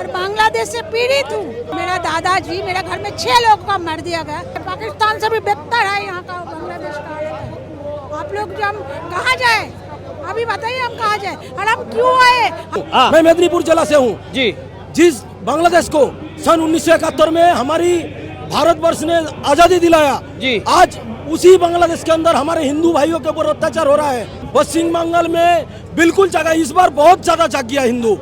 और बांग्लादेश से पीड़ित हूँ। मेरा दादाजी, मेरे घर में 6 लोग का मर दिया गया। पाकिस्तान से भी बेहतर है यहाँ का बांग्लादेश का हालत। आप लोग जो हम कहाँ जाए, अभी बताइए हम कहाँ जाए और हम क्यों आए। मैं मेदिनीपुर जिला से हूँ जी। जिस बांग्लादेश को सन 1971 में हमारी भारतवर्ष ने आजादी दिलाया जी, आज उसी बांग्लादेश के अंदर हमारे हिंदू भाइयों के ऊपर अत्याचार हो रहा है। पश्चिम बंगाल में बिल्कुल जगह, इस बार बहुत ज्यादा जाग गया हिंदू।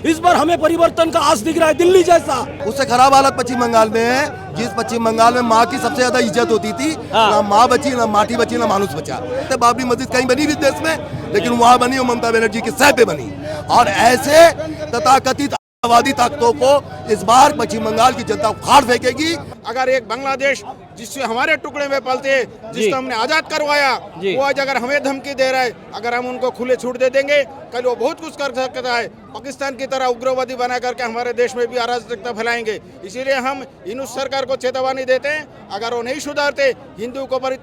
इस बार हमें परिवर्तन का आस दिख रहा है। दिल्ली जैसा उससे खराब हालत पश्चिम बंगाल में है। जिस पश्चिम बंगाल में माँ की सबसे ज्यादा इज्जत होती थी, ना माँ बची, ना माटी बची, ना मानुस बचा। बाबरी मस्जिद कहीं बनी भी देश में, लेकिन वहाँ बनी वो ममता बनर्जी के सह पे बनी। और ऐसे तथाकथित आतंकवादी ताकतों को इस बार पश्चिम बंगाल की जनता उखाड़ फेंकेगी। अगर एक बांग्लादेश जिससे हमारे टुकड़े में पलते, जिसको हमने आजाद करवाया, वो आज अगर हमें धमकी दे रहा है, अगर हम उनको खुले छूट दे देंगे, कल वो बहुत कुछ कर सकता है। पाकिस्तान की तरह उग्रवादी बना करके हमारे देश में भी अराजकता फैलाएंगे। इसीलिए हम इन सरकार को चेतावनी देते हैं, अगर वो नहीं सुधारते, हिंदू को पर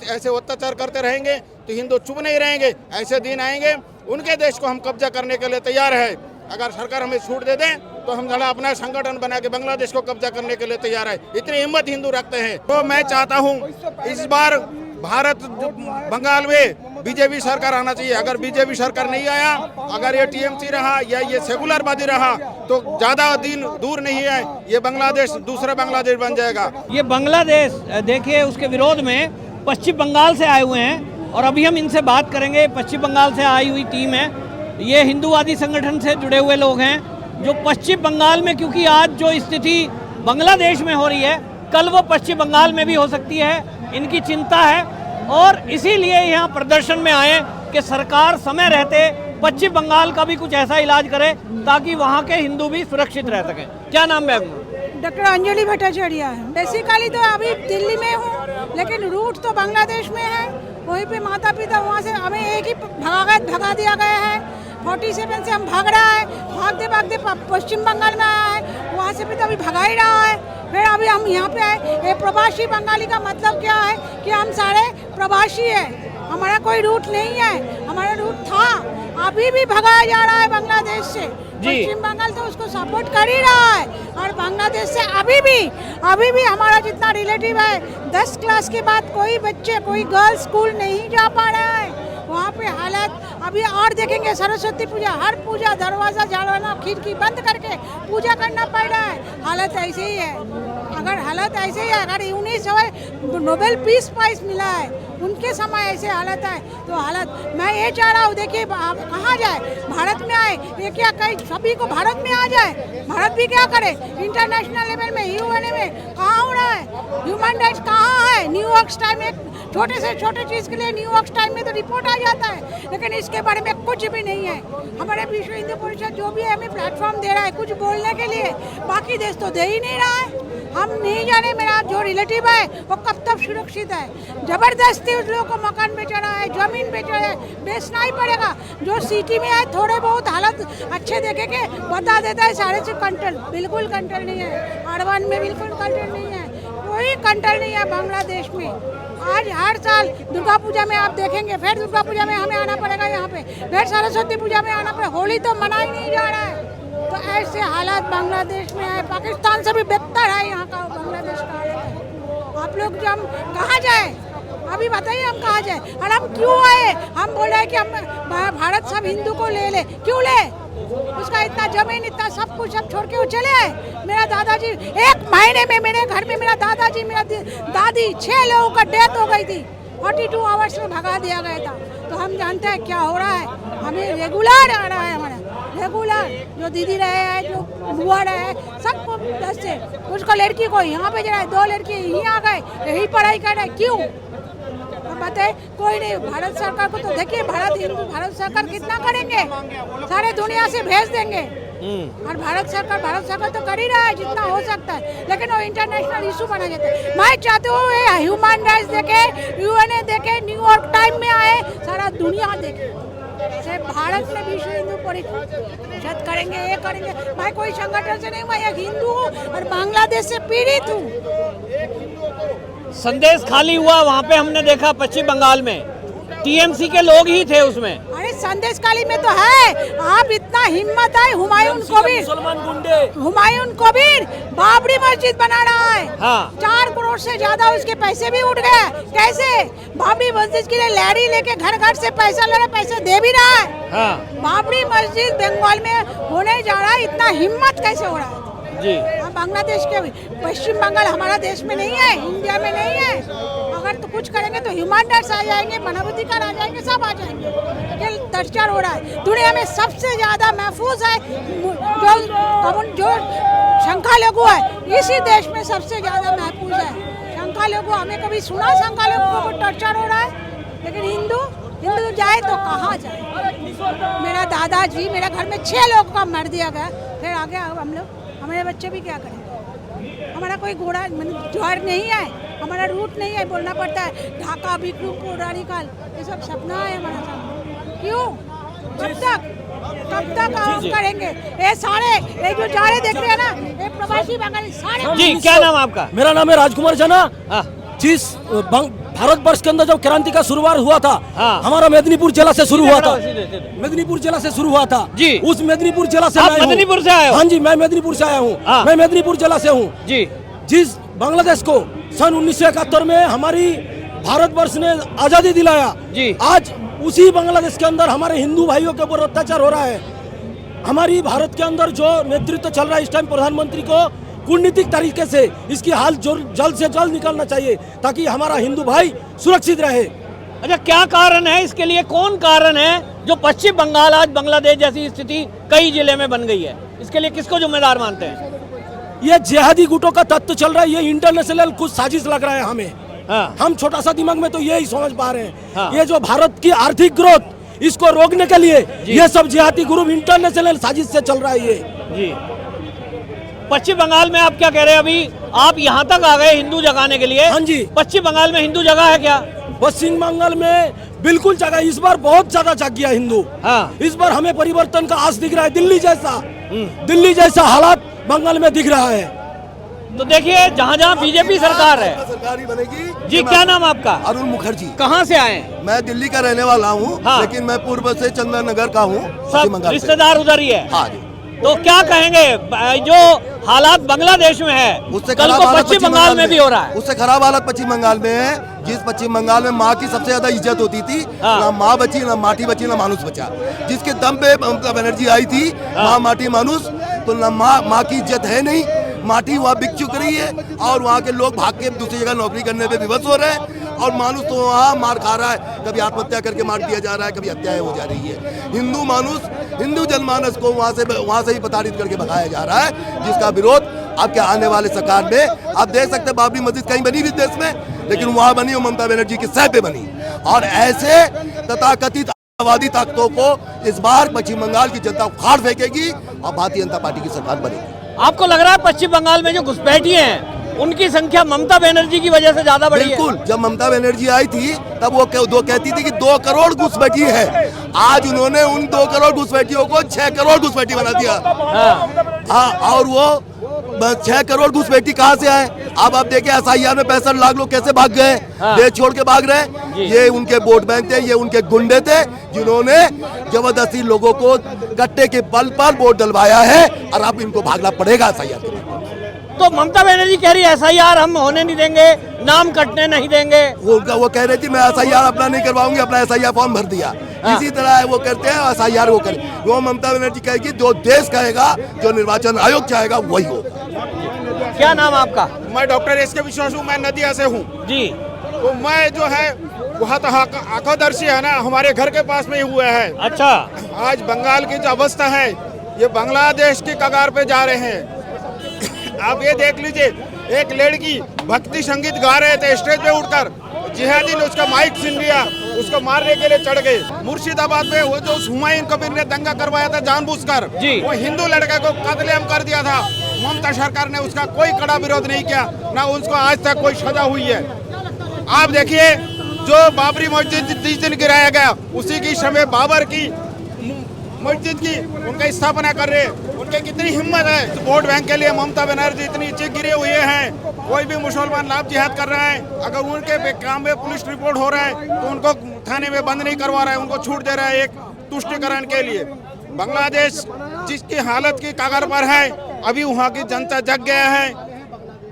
ऐसे अत्याचार करते रहेंगे तो हिंदू चुप नहीं रहेंगे। ऐसे दिन आएंगे, उनके देश को हम कब्जा करने के लिए तैयार है। अगर सरकार हमें छूट दे दे तो हम जरा अपना संगठन बना के बांग्लादेश को कब्जा करने के लिए तैयार है। इतनी हिम्मत हिंदू रखते हैं। तो मैं चाहता हूं इस बार भारत बंगाल में बीजेपी सरकार आना चाहिए। अगर बीजेपी सरकार नहीं आया, अगर ये टीएमसी रहा या ये सेकुलरवादी रहा, तो ज्यादा दिन दूर नहीं है, ये बांग्लादेश दूसरा बांग्लादेश बन जाएगा। ये बांग्लादेश देखिए, उसके विरोध में पश्चिम बंगाल से आए हुए हैं और अभी हम इनसे बात करेंगे। पश्चिम बंगाल से आई हुई टीम है, ये हिंदूवादी संगठन से जुड़े हुए लोग हैं जो पश्चिम बंगाल में, क्योंकि आज जो स्थिति बांग्लादेश में हो रही है, कल वो पश्चिम बंगाल में भी हो सकती है, इनकी चिंता है। और इसीलिए यहाँ प्रदर्शन में आए कि सरकार समय रहते पश्चिम बंगाल का भी कुछ ऐसा इलाज करे ताकि वहाँ के हिंदू भी सुरक्षित रह सकें। क्या नाम है आपका? डॉक्टर अंजलि भट्टाचार्य है। बेसिकली तो अभी दिल्ली में हूँ, लेकिन रूट तो बांग्लादेश में है। वहीं पे माता पिता, वहाँ से हमें एक ही भगा दिया गया है। 47 से हम भाग रहा है, भागते भागते पश्चिम बंगाल में आया है, वहाँ से भी तो अभी भगा ही रहा है। फिर अभी हम यहाँ पे आए। ये प्रवासी बंगाली का मतलब क्या है कि हम सारे प्रवासी हैं, हमारा कोई रूट नहीं है। हमारा रूट था, अभी भी भगाया जा रहा है बांग्लादेश से। पश्चिम बंगाल तो उसको सपोर्ट कर ही रहा है, और बांग्लादेश से अभी भी हमारा जितना रिलेटिव है, 10 क्लास के बाद कोई बच्चे, कोई गर्ल्स स्कूल नहीं जा पा रहा है। वहाँ पे हालत अभी और देखेंगे। सरस्वती पूजा, हर पूजा दरवाजा झाड़ना, खिड़की बंद करके पूजा करना पड़ रहा है। हालत ऐसे ही है। अगर हालत ऐसे ही है, अगर 19 नोबेल पीस प्राइज मिला है, उनके समय ऐसे हालत है, तो हालत मैं ये चाह रहा हूँ, देखिए कहाँ जाए, भारत में आए, ये क्या कहीं सभी को भारत में आ जाए। भारत भी क्या करे, इंटरनेशनल लेवल में, यूएन में कहाँ हो रहा है, ह्यूमन राइट्स कहाँ है। न्यूयॉर्क टाइम में छोटे से छोटे चीज़ के लिए न्यूयॉर्क टाइम में तो रिपोर्ट आ जाता है, लेकिन इसके बारे में कुछ भी नहीं है। हमारे विश्व हिंदू परिषद जो भी हमें प्लेटफॉर्म दे रहा है कुछ बोलने के लिए, बाकी देश तो दे ही नहीं रहा है। हम नहीं जाने मेरा जो रिलेटिव है वो कब तक सुरक्षित है। जबरदस्ती उस लोगों को मकान बेचा रहा है, जमीन बेच रहा है, बेचना ही पड़ेगा। जो सिटी में है थोड़े बहुत हालत अच्छे देखे के बता देता है 6.5 कंट्रोल, बिल्कुल कंट्रोल नहीं है। अर्बन में बिल्कुल कंट्रोल नहीं है, कोई कंट्रोल नहीं है बांग्लादेश में। आज हर साल दुर्गा पूजा में आप देखेंगे, फिर दुर्गा पूजा में हमें आना पड़ेगा यहाँ पे, फिर सरस्वती पूजा में आना पड़ेगा, होली तो मना ही नहीं जा रहा है। तो ऐसे हालात बांग्लादेश में है, पाकिस्तान से भी बेहतर है यहाँ का बांग्लादेश का हालत। आप लोग जो हम कहाँ जाए, अभी बताइए हम कहाँ जाए और हम क्यों आए। हम बोल रहे हैं कि हम भारत सब हिंदू को ले ले, क्यों ले? उसका इतना जमीन, इतना सब कुछ सब छोड़ के वो चले आए। मेरा दादाजी 1 महीने में मेरे घर में, मेरा दादाजी, मेरा दादी, 6 लोगों का डेथ हो गई थी। 42 आवर्स में भगा दिया गया था। तो हम जानते हैं क्या हो रहा है। हमें रेगुलर आ रहा है, हमारा रेगुलर जो दीदी रहे हैं, जो बुआ रहे हैं, सबको 10 से उसको लड़की को यहाँ पे जरा 2 लड़की यहीं आ गए, यही पढ़ाई कर रहे, क्यों बताए? कोई नहीं। भारत सरकार को तो देखिए, भारत सरकार कितना करेंगे, सारे दुनिया से भेज देंगे। और भारत सरकार तो कर ही रहा है जितना हो सकता है, लेकिन वो इंटरनेशनल इशू बना जाता है। मैं चाहती हूँ ह्यूमन राइट्स देखे, यूएनए देखे, न्यूयॉर्क टाइम में आए, सारा दुनिया देखे। से भारत में विश्व हिंदू परिषद करेंगे, ये करेंगे। मैं कोई संगठन से नहीं, मैं एक हिंदू हूँ और बांग्लादेश से पीड़ित हूँ। संदेश खाली हुआ वहाँ पे, हमने देखा पश्चिम बंगाल में टीएमसी के लोग ही थे उसमें। अरे संदेश खाली में तो है, आप इतना हिम्मत है हुमायूं कबीर, मुसलमान गुंडे हुमायूं कबीर बाबरी मस्जिद बना रहा है। हाँ। 4 करोड़ से ज्यादा उसके पैसे भी उठ गए। कैसे? बाबरी मस्जिद के लिए लैरी लेके घर घर से पैसा ले रहा, पैसे दे भी रहा है। हाँ बाबरी मस्जिद बंगाल में होने जा रहा है, इतना हिम्मत कैसे हो रहा है? जी। हम बांग्लादेश के, पश्चिम बंगाल हमारा देश में नहीं है, इंडिया में नहीं है। अगर तो कुछ करेंगे तो ह्यूमन राइट्स आ जाएंगे, मानवाधिकार आ जाएंगे, सब आ जाएंगे। ये दर्शन हो रहा है। दुनिया में सबसे ज्यादा महफूज है जो संख्यालघु है, इसी देश में सबसे ज्यादा महफूज है संख्यालघु। हमें कभी सुना संख्यालघु को टॉर्चर हो रहा है? लेकिन हिंदू जाए तो कहाँ जाए? मेरा दादाजी, मेरे घर में 6 लोग का मर दिया गया, फिर आगे हम लोग, हमारे बच्चे भी क्या करेंगे? हमारा कोई घोड़ा ज्वार नहीं है, हमारा रूट नहीं है, बोलना पड़ता है ढाका, बिक्रमपुर, रानीकाल, ये सब सपना है हमारा सब। क्यों? कब तक हम करेंगे? ये सारे ये जो जा रहे देख रहे हैं ना, ये प्रवासी बंगाली सारे। जी, क्या नाम आपका? मेरा नाम है राजकुमार जना। जिस भारतवर्ष के अंदर जब क्रांति का शुरुआत हुआ था, हमारा मेदिनीपुर जिला से शुरू हुआ था। मेदिनीपुर जिला से शुरू हुआ था जी। उस मेदिनीपुर जिला से आप मैं हूं। मेदिनीपुर से आए हो? हाँ जी, मैं मेदिनीपुर से आया हूँ। मैं मेदिनीपुर जिला से हूँ जी। जिस बांग्लादेश को सन 1971 में हमारी भारतवर्ष ने आजादी दिलाया जी। आज उसी बांग्लादेश के अंदर हमारे हिंदू भाइयों के ऊपर अत्याचार हो रहा है। हमारी भारत के अंदर जो नेतृत्व चल रहा है इस टाइम, प्रधानमंत्री को कूटनीतिक तरीके से इसकी हाल जल्द से जल्द निकालना चाहिए ताकि हमारा हिंदू भाई सुरक्षित रहे। अच्छा, क्या कारण है इसके लिए? कौन कारण है जो पश्चिम बंगाल आज बांग्लादेश जैसी स्थिति कई जिले में बन गई है? इसके लिए किसको जिम्मेदार मानते हैं? ये जिहादी गुटों का तत्व चल रहा है, ये इंटरनेशनल कुछ साजिश लग रहा है हमें। हाँ। हम छोटा सा दिमाग में तो यही समझ पा रहे हैं। हाँ। ये जो भारत की आर्थिक ग्रोथ, इसको रोकने के लिए ये सब जिहादी ग्रुप इंटरनेशनल साजिश से चल रहा है। ये जी। पश्चिम बंगाल में आप क्या कह रहे हैं? अभी आप यहाँ तक आ गए हिंदू जगाने के लिए। हाँ जी। पश्चिम बंगाल में हिंदू जगह है क्या? पश्चिम बंगाल में बिल्कुल जगह, इस बार बहुत ज्यादा जाग गया हिंदू। हाँ। इस बार हमें परिवर्तन का आस दिख रहा है। दिल्ली जैसा हालात बंगाल में दिख रहा है। तो देखिए, जहाँ जहाँ बीजेपी सरकार है। सरकार ही बनेगी। जी, क्या नाम आपका? अरुण मुखर्जी। कहाँ से आए? मैं दिल्ली का रहने वाला हूँ। हाँ। लेकिन मैं पूर्व से चंदननगर का हूँ, पश्चिम सब बंगाल से। रिश्तेदार उधर ही है। हाँ जी। तो क्या कहेंगे, जो हालात बांग्लादेश में है उससे कल खराब को हालत पश्चिम बंगाल में भी हो रहा है? उससे खराब हालत पश्चिम बंगाल में है। जिस पश्चिम बंगाल में माँ की सबसे ज्यादा इज्जत होती थी, हाँ। ना माँ बची, ना माटी बची, ना मानुस बचा। जिसके दम पे ममता बनर्जी आई थी, माँ माटी मानुस, तो ना माँ की इज्जत है नहीं। माटी वहाँ बिक चुक रही है और वहाँ के लोग भाग के दूसरी जगह नौकरी करने पे विवश हो रहे हैं और मानुस तो वहाँ मार खा रहा है। कभी आत्महत्या करके मार दिया जा रहा है, कभी हत्याएं हो जा रही है। हिंदू मानुस, हिंदू जनमानस को वहाँ से ही प्रताड़ित करके भगाया जा रहा है, जिसका विरोध आपके आने वाले सरकार में आप देख सकते हैं। बाबरी मस्जिद कहीं बनी भी देश में, लेकिन वहाँ बनी वो ममता बनर्जी की सह पे बनी। और ऐसे तथाकथित आतंकवादी ताकतों को इस बार पश्चिम बंगाल की जनता उखाड़ फेंकेगी और भारतीय जनता पार्टी की सरकार बनेगी। आपको लग रहा है पश्चिम बंगाल में जो घुसपैठिए हैं उनकी संख्या ममता बनर्जी की वजह से ज्यादा बढ़ी है? बिल्कुल। जब ममता बनर्जी आई थी तब वो कहती थी कि 2 करोड़ घुसपैठी है। आज उन्होंने उन 2 करोड़ घुसपैठियों को 6 करोड़ घुसपैठी बना दिया। हाँ, और वो 6 करोड़ घुसपैठी कहाँ से आए? अब आप देखिए, SIR में 65 लाख लोग कैसे भाग गए, देश छोड़ के भाग रहे। ये उनके वोट बैंक थे, ये उनके गुंडे थे, जिन्होंने जबरदस्ती लोगों को कट्टे के बल पर वोट डलवाया है और अब इनको भागना पड़ेगा SIR के। तो ममता बनर्जी कह रही है SIR हम होने नहीं देंगे, नाम कटने नहीं देंगे। वो कह रही थी मैं SIR अपना नहीं करवाऊंगी, अपना SIR फॉर्म भर दिया। इसी तरह वो करते हैं, SIR वो करें। वो ममता बनर्जी कहेगी जो देश कहेगा, जो निर्वाचन आयोग चाहेगा वही हो। क्या नाम आपका? मैं डॉक्टर एस के विश्वास हूँ, मैं नदिया से हूँ जी। तो मैं जो है वहाँ तो आंखोदर्शी है ना, हमारे घर के पास में ही हुआ है। अच्छा। आज बंगाल की जो अवस्था है, ये बांग्लादेश की कगार पे जा रहे हैं। आप ये देख लीजिए, एक लड़की भक्ति संगीत गा रहे थे, स्टेज पे उठकर जिहादी ने उसका माइक छीन लिया, उसको मारने के लिए चढ़ गए। मुर्शिदाबाद में वो जो हुमायूं कबीर ने दंगा करवाया था जानबूझकर, वो हिंदू लड़के को कत्लेआम कर दिया था। ममता सरकार ने उसका कोई कड़ा विरोध नहीं किया, ना उसको आज तक कोई सजा हुई है। आप देखिए, जो बाबरी मस्जिद जिस दिन गिराया गया, उसी की समय बाबर की मस्जिद की उनका स्थापना कर रहे हैं। उनके कितनी हिम्मत है। वोट बैंक के लिए ममता बनर्जी इतनी चीख गिरे हुए हैं। कोई भी मुसलमान लाभ जिहाद कर रहा है, अगर उनके काम में पुलिस रिपोर्ट हो रहा है तो उनको थाने में बंद नहीं करवा रहा है, उनको छूट दे रहा है एक तुष्टिकरण के लिए। बांग्लादेश जिसकी हालत की कगार पर है, अभी वहाँ की जनता जग गया है।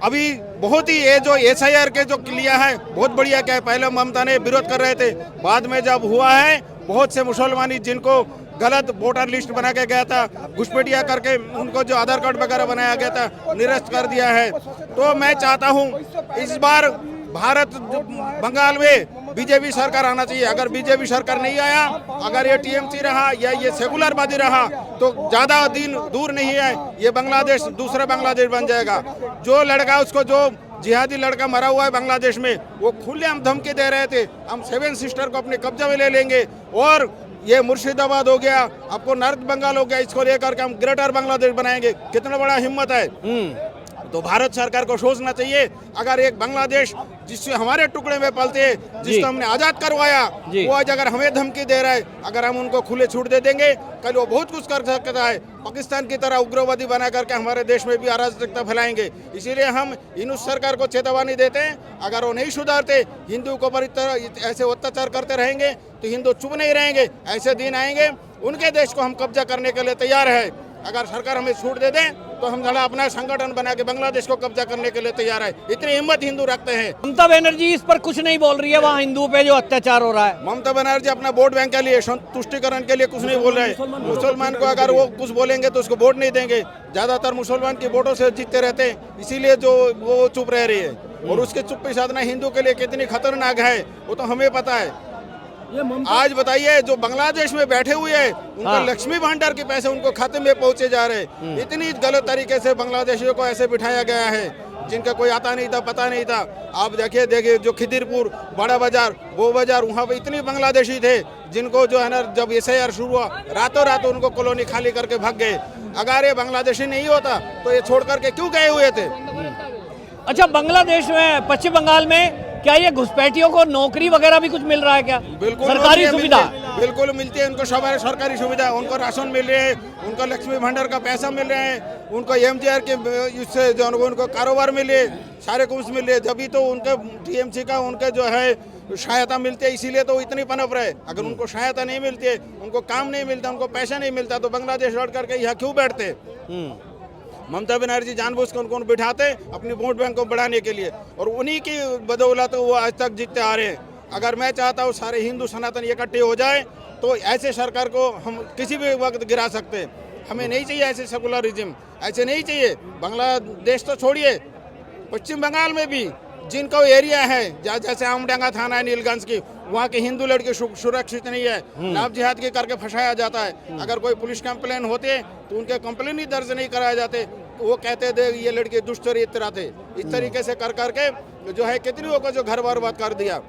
अभी बहुत ही ये जो SIR के जो किया है बहुत बढ़िया क्या है। पहले ममता ने विरोध कर रहे थे, बाद में जब हुआ है बहुत से मुसलमानी जिनको गलत वोटर लिस्ट बना के गया था, घुसपैठिया करके उनको जो आधार कार्ड वगैरह बनाया गया था निरस्त कर दिया है। तो मैं चाहता हूँ इस बार भारत बंगाल में बीजेपी सरकार आना चाहिए। अगर बीजेपी सरकार नहीं आया, अगर ये TMC रहा या ये सेकुलरवादी रहा तो ज्यादा दिन दूर नहीं है, ये बांग्लादेश दूसरा बांग्लादेश बन जाएगा। जो लड़का उसको जो जिहादी लड़का मरा हुआ है बांग्लादेश में, वो खुलेआम धमकी दे रहे थे हम 7 सिस्टर को अपने कब्जे में ले लेंगे, और ये मुर्शिदाबाद हो गया, आपको नॉर्थ बंगाल हो गया, इसको लेकर के हम ग्रेटर बांग्लादेश बनाएंगे। कितना बड़ा हिम्मत है। तो भारत सरकार को सोचना चाहिए, अगर एक बांग्लादेश जिससे हमारे टुकड़े में पलते हैं, जिसको हमने आजाद करवाया, वो आज अगर हमें धमकी दे रहा है, अगर हम उनको खुले छूट दे देंगे, कल वो बहुत कुछ कर सकता है। पाकिस्तान की तरह उग्रवादी बना करके हमारे देश में भी अराजकता फैलाएंगे। इसीलिए हम इन सरकार को चेतावनी देते हैं, अगर वो नहीं सुधारते, हिंदू को पर ऐसे अत्याचार करते रहेंगे तो हिंदू चुप नहीं रहेंगे। ऐसे दिन आएंगे उनके देश को हम कब्जा करने के लिए तैयार है। अगर सरकार हमें छूट दे दे तो हम जरा अपना संगठन बना के बांग्लादेश को कब्जा करने के लिए तैयार है। इतनी हिम्मत हिंदू रखते हैं। ममता बनर्जी इस पर कुछ नहीं बोल रही है, वहाँ हिंदुओं पे जो अत्याचार हो रहा है। ममता बनर्जी अपना वोट बैंक के लिए तुष्टिकरण के लिए कुछ नहीं बोल रहे। मुसलमान को अगर वो कुछ बोलेंगे तो उसको वोट नहीं देंगे। ज्यादातर मुसलमान की वोटों से जीतते रहते हैं, इसीलिए जो वो चुप रह रही है। और उसके चुप्पी साधना हिंदू के लिए कितनी खतरनाक है वो तो हमें पता है। आज बताइए जो बांग्लादेश में बैठे हुए हैं उनको लक्ष्मी भंडार के पैसे उनको खाते में पहुंचे जा रहे हैं। इतनी गलत तरीके से बांग्लादेशियों को ऐसे बिठाया गया है जिनका कोई आता नहीं था, पता नहीं था। आप देखिए जो खिदिरपुर, बड़ा बाजार, वो बाजार, वहाँ पे इतनी बांग्लादेशी थे जिनको जो है ना जब SIR शुरू हुआ रातों रात उनको कॉलोनी खाली करके भाग गए। अगर ये बांग्लादेशी नहीं होता तो ये छोड़ करके क्यों गए हुए थे। अच्छा, बांग्लादेश में, पश्चिम बंगाल में क्या ये घुसपैठियों को नौकरी वगैरह भी कुछ मिल रहा है क्या? बिल्कुल सरकारी सुविधा बिल्कुल मिलती है उनको, सब सरकारी सुविधा। उनको राशन मिल रहे हैं, उनको लक्ष्मी भंडार का पैसा मिल रहे हैं, उनको MGR के इससे जो उनको कारोबार मिले, सारे कुछ मिल रहे। जब भी तो उनके TMC का उनके जो है सहायता मिलती है, इसीलिए तो इतनी पनप रहे। अगर उनको सहायता नहीं मिलती है, उनको काम नहीं मिलता, उनको पैसा नहीं मिलता तो बांग्लादेश लौट करके यहाँ क्यों बैठते। ममता बनर्जी जानबूझ कर उनको बिठाते अपनी वोट बैंक को बढ़ाने के लिए, और उन्हीं की बदौलत वो आज तक जीतते आ रहे हैं। अगर मैं चाहता हूँ सारे हिंदू सनातन इकट्ठे हो जाए तो ऐसे सरकार को हम किसी भी वक्त गिरा सकते हैं। हमें नहीं चाहिए ऐसे सेकुलरिज्म, ऐसे नहीं चाहिए। बांग्लादेश तो छोड़िए, पश्चिम बंगाल में भी जिनको एरिया है जैसे आमडंगा थाना है नीलगंज की, वहाँ की हिंदू लड़की सुरक्षित नहीं है, लाभ जिहाद के करके फंसाया जाता है। अगर कोई पुलिस कंप्लेन होते तो उनके कंप्लेन ही दर्ज नहीं कराए जाते, तो वो कहते थे ये लड़के दुष्ट चरित्र थे। इस तरीके से कर करके जो है कितनी को जो घर बर्बाद कर दिया।